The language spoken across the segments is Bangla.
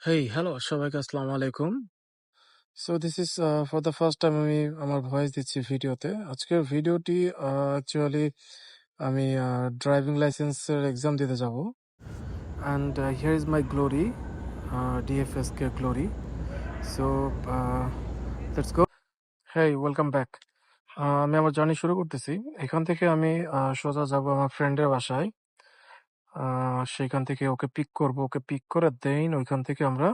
Hello, সবাইকে আসসালামু আলাইকুম। So this is for the first time আমি আমার ভয়েস দিচ্ছি ভিডিওতে। আজকের ভিডিওটি অ্যাকচুয়ালি আমি ড্রাইভিং লাইসেন্সের এক্সাম দিতে যাব। And here is my glory, ডিএফএসকে glory. So let's go. Welcome back. আমি আমার জার্নি শুরু করতেছি। এখান থেকে আমি সোজা যাব আমার ফ্রেন্ডের বাসায়। সেইখান থেকে ওকে পিক করব, ওকে পিক করে দেন ওইখান থেকে আমরা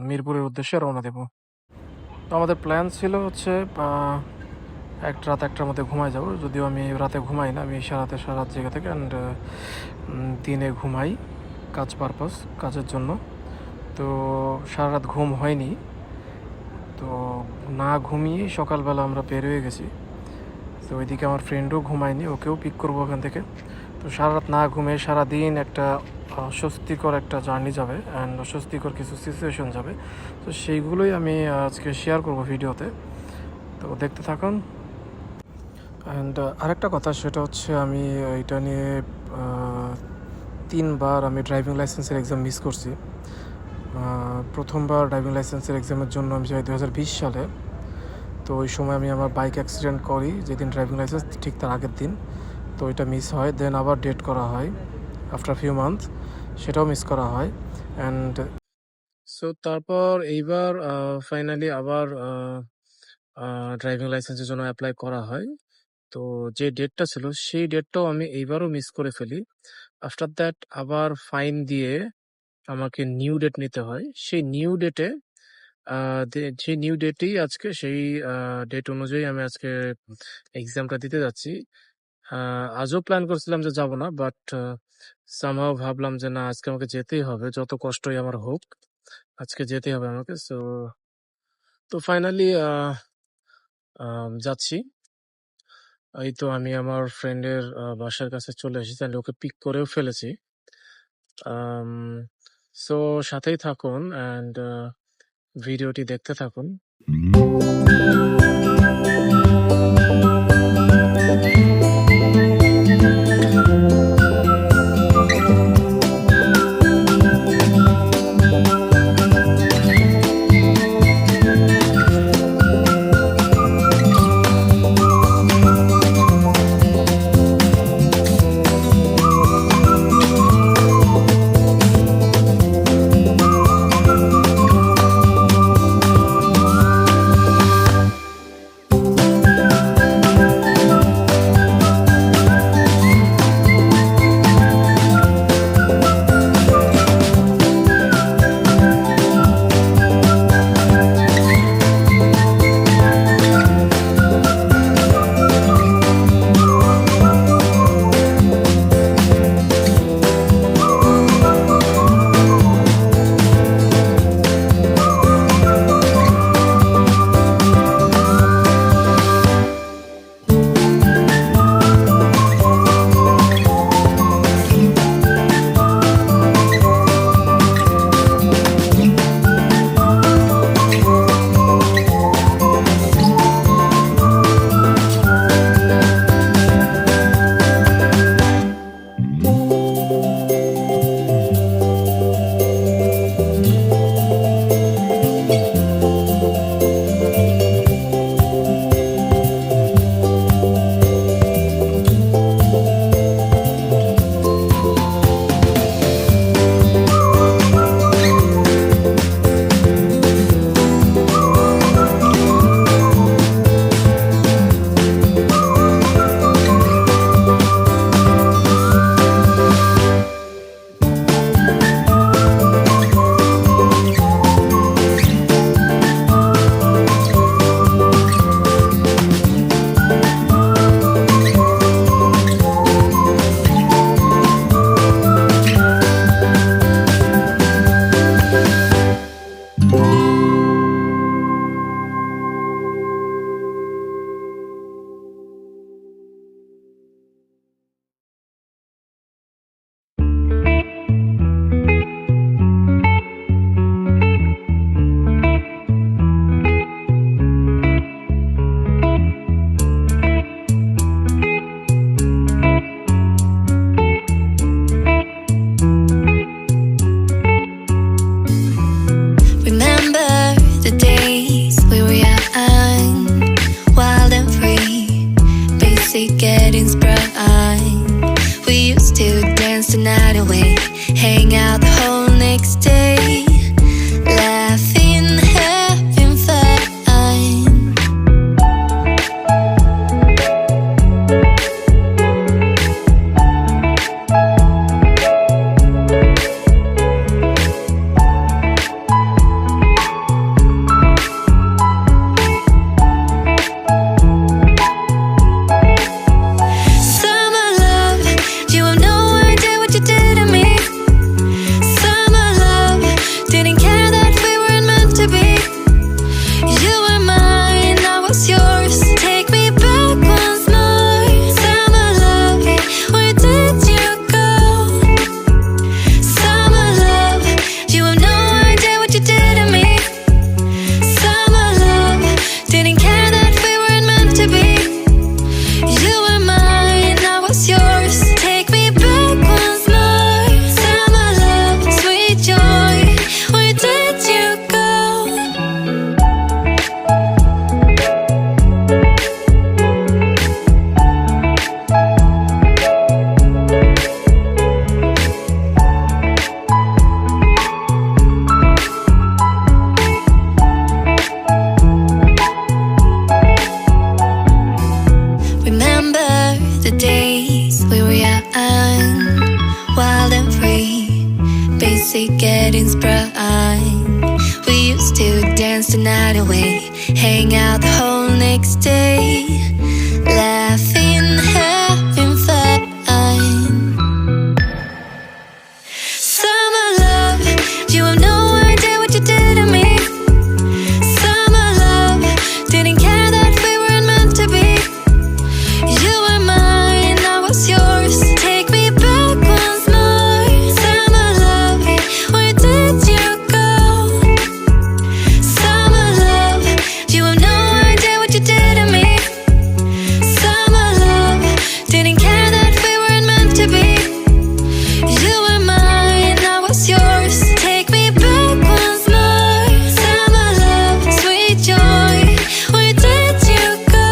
মিরপুরের উদ্দেশ্যে রওনা দেব। তো আমাদের প্ল্যান ছিল হচ্ছে রাত একটার মধ্যে ঘুমায় যাব, যদিও আমি রাতে ঘুমাই না, আমি সারা রাত জেগে থাকি অ্যান্ড দিনে ঘুমাই কাজের জন্য। তো সারা রাত ঘুম হয়নি, তো না ঘুমিয়েই সকালবেলা আমরা বের হয়ে গেছি। তো ওইদিকে আমার ফ্রেন্ডও ঘুমায়নি, ওকেও পিক করবো ওখান থেকে। তো সারা রাত না ঘুমিয়ে সারাদিন একটা অস্বস্তিকর একটা জার্নি যাবে অ্যান্ড অস্বস্তিকর কিছু সিচুয়েশন যাবে। তো সেইগুলোই আমি আজকে শেয়ার করব ভিডিওতে, তো দেখতে থাকুন। অ্যান্ড আরেকটা কথা, সেটা হচ্ছে আমি এটা নিয়ে 3বার আমি ড্রাইভিং লাইসেন্সের এক্সাম মিস করছি। প্রথমবার ড্রাইভিং লাইসেন্সের এক্সামের জন্য আমি যাই 2020 সালে। তো ওই সময় আমি আমার বাইক অ্যাক্সিডেন্ট করি, যেদিন ড্রাইভিং লাইসেন্স ঠিক তার আগের দিন। তো এটা মিস হয়, দেন আবার ডেট করা হয় আফটার ফিউ মান্থ, সেটাও মিস করা হয়। অ্যান্ড সো তারপর এইবার ফাইনালি আবার ড্রাইভিং লাইসেন্সের জন্য অ্যাপ্লাই করা হয়। তো যে ডেটটা ছিল সেই ডেটটাও আমি এইবারও মিস করে ফেলি। আফটার দ্যাট আবার ফাইন দিয়ে আমাকে নিউ ডেট নিতে হয়। সেই নিউ ডেটে সেই নিউ ডেটেই আজকে সেই ডেট অনুযায়ী আমি আজকে এক্সামটা দিতে যাচ্ছি। আজও প্ল্যান করছিলাম যে যাব না, বাট সামহাও ভাবলাম যে না, আজকে আমাকে যেতেই হবে, যত কষ্টই আমার হোক আজকে যেতেই হবে আমাকে। তো ফাইনালি যাচ্ছি। এই তো আমি আমার ফ্রেন্ডের বাসার কাছে চলে এসেছি, তাহলে ওকে পিক করেও ফেলেছি। সো সাথেই থাকুন অ্যান্ড ভিডিওটি দেখতে থাকুন। hang out the whole next day, laughing, having fun. Summer love, you have no idea what you did to me. Summer love, didn't care that we weren't meant to be. You were mine, I was yours. Take me back once more. Summer love, where did you go? Summer love, you have no idea what you did to me. Summer love, didn't care that we weren't meant to be. You were mine, I was yours. Take me back once more. Summer love, sweet joy, where did you go? Remember the days we were young, wild and free, basic getting sprung. We used to dance the night away, hang out the whole next day, laughing, having fun. Summer love, you have no idea what you did to me. Summer love, didn't care that we weren't meant to be. You were mine, I was yours. Take me back once more. Summer love, where did you go? Summer love, you have no idea what you did to me. Summer love, didn't care that we weren't meant to be. You were mine, I was yours. Take me back once more. Summer love, sweet joy, where did you go?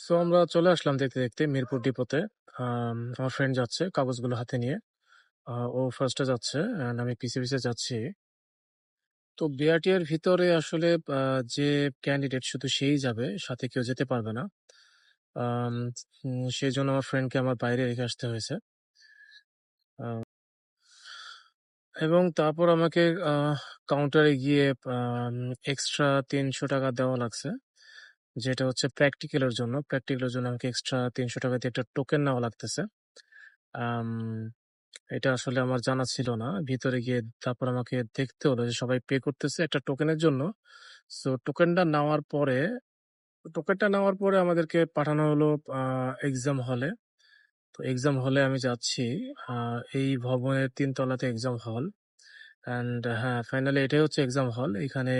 So আমরা চলে আসলাম দেখতে দেখতে মিরপুর ডিপোতে। আমার ফ্রেন্ড যাচ্ছে কাগজগুলো হাতে নিয়ে। ও ফার্স্টে যাচ্ছে and আমি পিছে পিছে যাচ্ছি। তো বিআরটি এর ভিতরে আসলে যে ক্যান্ডিডেট শুধু সেই যাবে, সাথে কেউ যেতে পারবে না। সেই জন্য আমার ফ্রেন্ডকে আমার বাইরে রেখে আসতে হয়েছে। এবং তারপর আমাকে কাউন্টারে গিয়ে এক্সট্রা ৩০০ টাকা দেওয়া লাগছে, যেটা হচ্ছে প্র্যাকটিক্যালের জন্য। প্র্যাকটিক্যালের জন্য আমাকে এক্সট্রা ৩০০ টাকা দিয়ে একটা টোকেন নেওয়া লাগতেছে। আম, এটা আসলে আমার জানা ছিল না। ভিতরে গিয়ে তারপর আমাকে দেখতে হলো যে সবাই পে করতেছে একটা টোকেনের জন্য। সো টোকেনটা নেওয়ার পরে আমাদেরকে পাঠানো হলো এক্সাম হলে। তো এক্সাম হলে আমি যাচ্ছি। এই ভবনের ৩ তলাতে এক্সাম হল। অ্যান্ড হ্যাঁ, ফাইনালি এটাই হচ্ছে এক্সাম হল। এখানে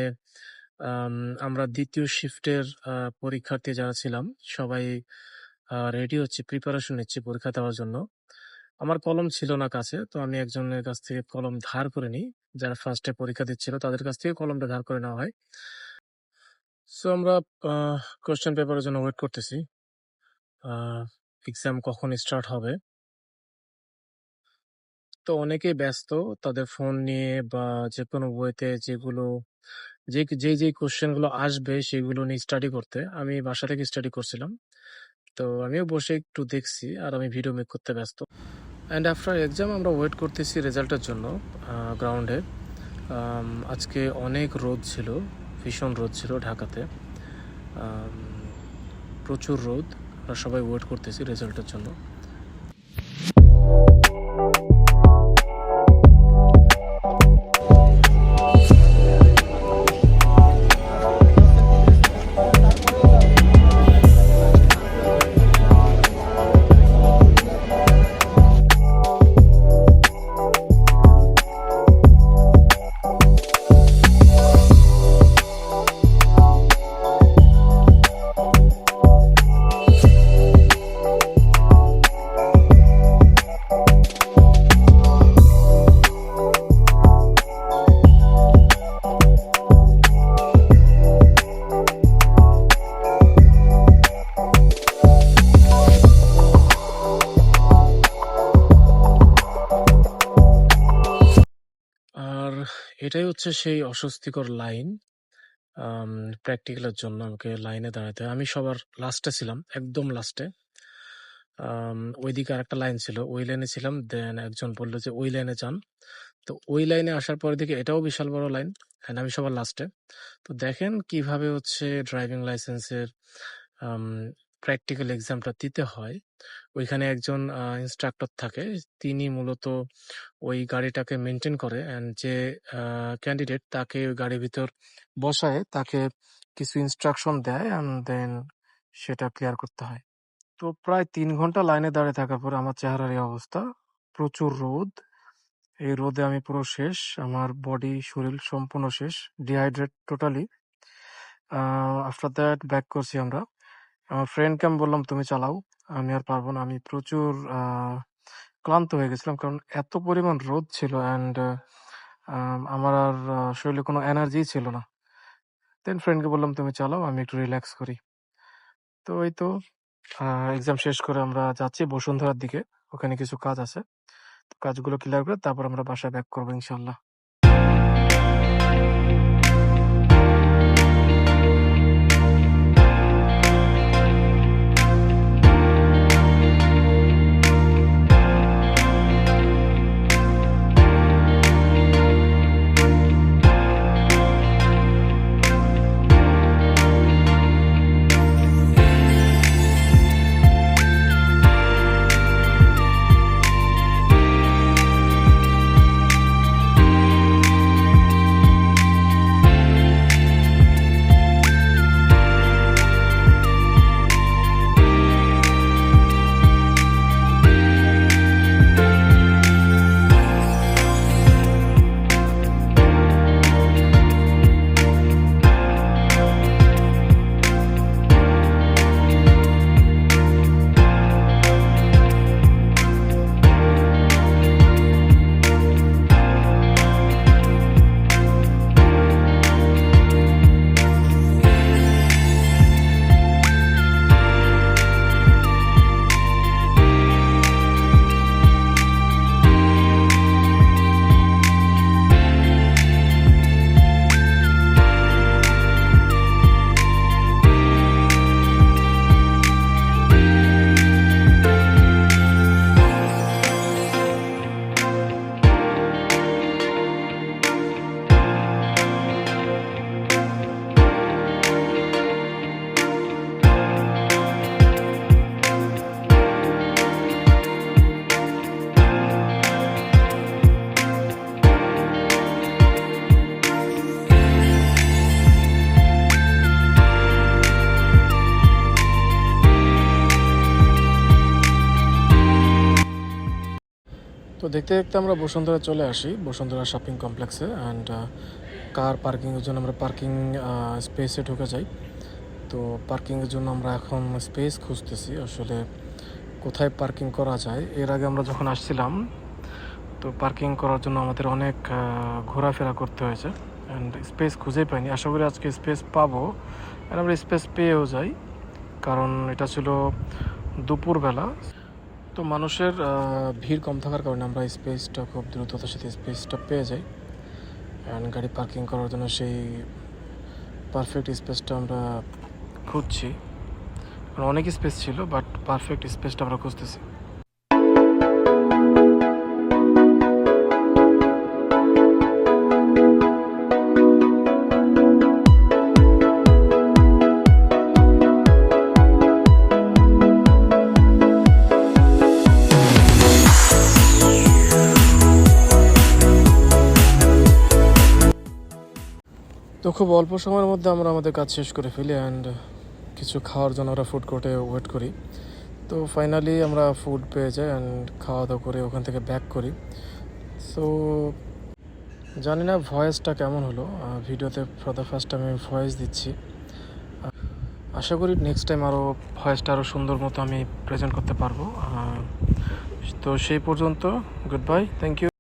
আমরা দ্বিতীয় শিফটের পরীক্ষার্থী যারা ছিলাম সবাই রেডি হচ্ছে, প্রিপারেশন নিচ্ছি পরীক্ষা দেওয়ার জন্য। আমার কলম ছিল না কাছে, তো আমি একজনের কাছ থেকে কলম ধার করে নিই। যারা ফার্স্টে পরীক্ষা দিচ্ছিল তাদের কাছ থেকে কলমটা ধার করে নেওয়া হয়। সো আমরা কোয়েশ্চেন পেপারের জন্য ওয়েট করতেছি, এক্সাম কখন স্টার্ট হবে। তো অনেকেই ব্যস্ত তাদের ফোন নিয়ে বা যে কোনো বইতে যেই কোশ্চেন গুলো আসবে সেগুলো নিয়ে স্টাডি করতে। আমি বাসা থেকে স্টাডি করছিলাম, তো আমিও বসে একটু দেখছি আর আমি ভিডিও মেক করতে ব্যস্ত। অ্যান্ড আফটার এক্সাম আমরা ওয়েট করতেছি রেজাল্টের জন্য গ্রাউন্ডে। আজকে অনেক রোদ ছিল, ভীষণ রোদ ছিল ঢাকাতে, প্রচুর রোদ। আমরা সবাই ওয়েট করতেছি রেজাল্টের জন্য। আর এটাই হচ্ছে সেই অস্বস্তিকর লাইন। প্র্যাকটিক্যালের জন্য আমাকে লাইনে দাঁড়াতে হয়। আমি সবার লাস্টে ছিলাম, একদম লাস্টে। ওইদিকে আরেকটা লাইন ছিল, ওই লাইনে ছিলাম। দেন একজন বললো যে ওই লাইনে যান। তো ওই লাইনে আসার পরে দেখি এটাও বিশাল বড় লাইন, অ্যান্ড আমি সবার লাস্টে। তো দেখেন কিভাবে হচ্ছে ড্রাইভিং লাইসেন্সের প্র্যাকটিক্যাল এক্সামটা দিতে হয়। ওইখানে একজন ইনস্ট্রাক্টর থাকে, তিনি মূলত ওই গাড়িটাকে মেনটেন করে, অ্যান্ড যে ক্যান্ডিডেট তাকে ওই গাড়ির ভিতর বসায় তাকে কিছু ইনস্ট্রাকশন দেয়, অ্যান্ড দেন সেটা ক্লিয়ার করতে হয়। তো প্রায় ৩ ঘন্টা লাইনে দাঁড়িয়ে থাকার পর আমার চেহারার এই অবস্থা। প্রচুর রোদ, এই রোদে আমি পুরো শেষ, আমার বডি শরীর সম্পূর্ণ শেষ, dehydrate totally. After that back করছি আমরা। আমার ফ্রেন্ডকে আমি বললাম তুমি চালাও, আমি আর পারবো না। আমি প্রচুর ক্লান্ত হয়ে গেছিলাম, কারণ এত পরিমাণ রোদ ছিল, অ্যান্ড আমার আর শরীরে কোনো এনার্জি ছিল না। দেন ফ্রেন্ডকে বললাম তুমি চালাও, আমি একটু রিল্যাক্স করি। তো এই তো এক্সাম শেষ করে আমরা যাচ্ছি বসুন্ধরার দিকে, ওখানে কিছু কাজ আছে। তো কাজগুলো ক্লিয়ার করে তারপর আমরা বাসায় ব্যাক করবো ইনশাল্লাহ। তো দেখতে দেখতে আমরা বসুন্ধরা চলে আসি, বসুন্ধরা শপিং কমপ্লেক্সে। অ্যান্ড কার পার্কিংয়ের জন্য আমরা পার্কিং স্পেসে ঢুকে যাই। তো পার্কিংয়ের জন্য আমরা এখন স্পেস খুঁজতেছি আসলে কোথায় পার্কিং করা যায়। এর আগে আমরা যখন আসছিলাম তো পার্কিং করার জন্য আমাদের অনেক ঘোরাফেরা করতে হয়েছে অ্যান্ড স্পেস খুঁজেই পাইনি। আশা করি আজকে স্পেস পাবো, আর আমরা স্পেস পেয়েও যাই, কারণ এটা ছিল দুপুরবেলা। তো মানুষের ভিড় কম থাকার কারণে আমরা স্পেসটা খুব দ্রুততার সাথে স্পেসটা পেয়ে যাই। অ্যান্ড গাড়ি পার্কিং করার জন্য সেই পারফেক্ট স্পেসটা আমরা খুঁজছি। অনেক স্পেস ছিল, বাট পারফেক্ট স্পেসটা আমরা খুঁজতেছি। তো খুব অল্প সময়ের মধ্যে আমরা আমাদের কাজ শেষ করে ফেলি অ্যান্ড কিছু খাওয়ার জন্য আমরা ফুড কোর্টে ওয়েট করি। তো ফাইনালি আমরা ফুড পেয়ে যাই অ্যান্ড খাওয়া দাওয়া করে ওখান থেকে ব্যাক করি। সো জানি না ভয়েসটা কেমন হলো, ভিডিওতে ফর দ্য ফার্স্ট টাইম আমি ভয়েস দিচ্ছি। আশা করি নেক্সট টাইম আরও ভয়েসটা আরও সুন্দর মতো আমি প্রেজেন্ট করতে পারবো। তো সেই পর্যন্ত গুড বাই, থ্যাংক ইউ।